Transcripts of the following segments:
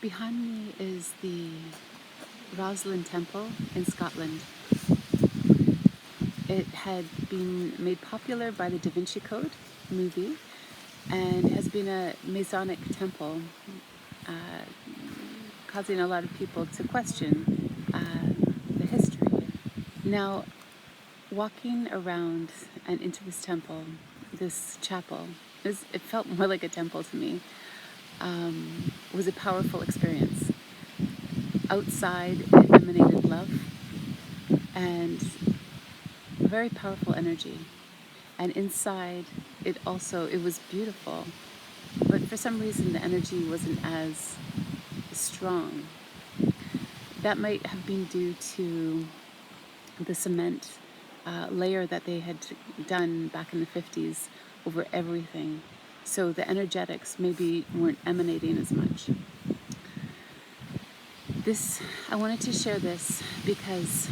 Behind me is the Rosslyn Chapel in Scotland. It had been made popular by the Da Vinci Code movie and has been a Masonic temple, causing a lot of people to question the history. Now, walking around and into this temple, this chapel, it felt more like a temple to me, was a powerful experience. Outside, it emanated love and very powerful energy. And inside, it was beautiful. But for some reason, the energy wasn't as strong. That might have been due to the cement layer that they had done back in the 50s over everything. So the energetics maybe weren't emanating as much. I wanted to share this because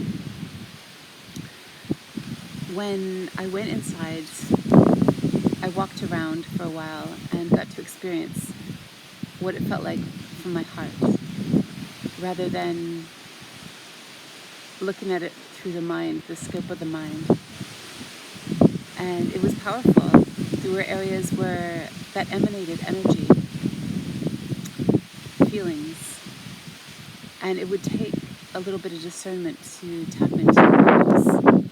when I went inside, I walked around for a while and got to experience what it felt like from my heart, rather than looking at it through the mind, the scope of the mind. And it was powerful. There were areas where that emanated energy, feelings, and it would take a little bit of discernment to tap into what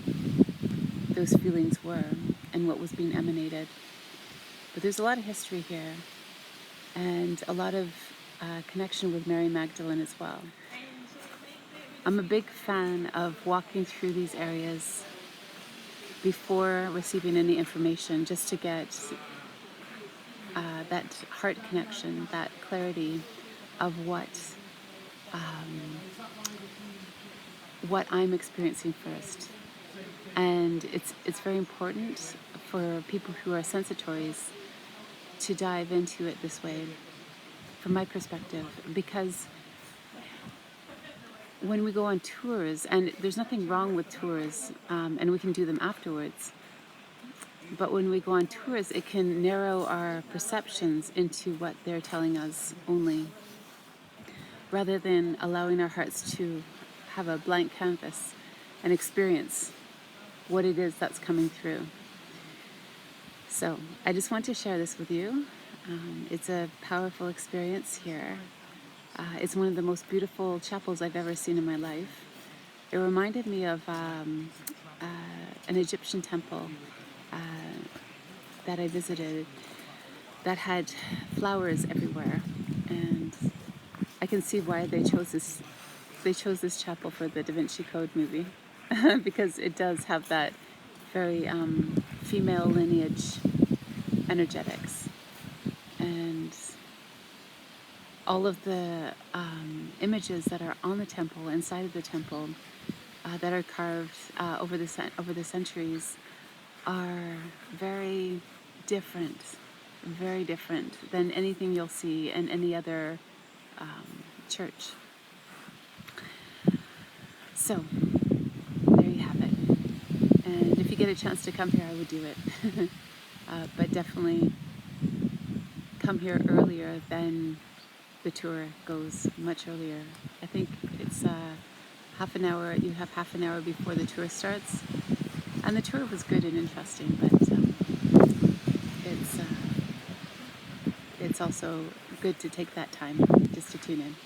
those feelings were and what was being emanated. But there's a lot of history here and a lot of connection with Mary Magdalene as well. I'm a big fan of walking through these areas before receiving any information, just to get that heart connection, that clarity of what I'm experiencing first. And it's very important for people who are sensitories to dive into it this way, from my perspective, because when we go on tours, and there's nothing wrong with tours, and we can do them afterwards, but when we go on tours, it can narrow our perceptions into what they're telling us only, rather than allowing our hearts to have a blank canvas and experience what it is that's coming through. So I just want to share this with you. It's a powerful experience here. It's one of the most beautiful chapels I've ever seen in my life. It reminded me of an Egyptian temple that I visited that had flowers everywhere, and I can see why they chose this chapel for the Da Vinci Code movie, because it does have that very female lineage energetics, and all of the images that are on the temple, inside of the temple, that are carved over the centuries, are very different than anything you'll see in any other church. So there you have it. And if you get a chance to come here, I would do it. But definitely come here earlier than the tour goes, much earlier. I think it's half an hour. You have half an hour before the tour starts. And the tour was good and interesting, but it's also good to take that time just to tune in.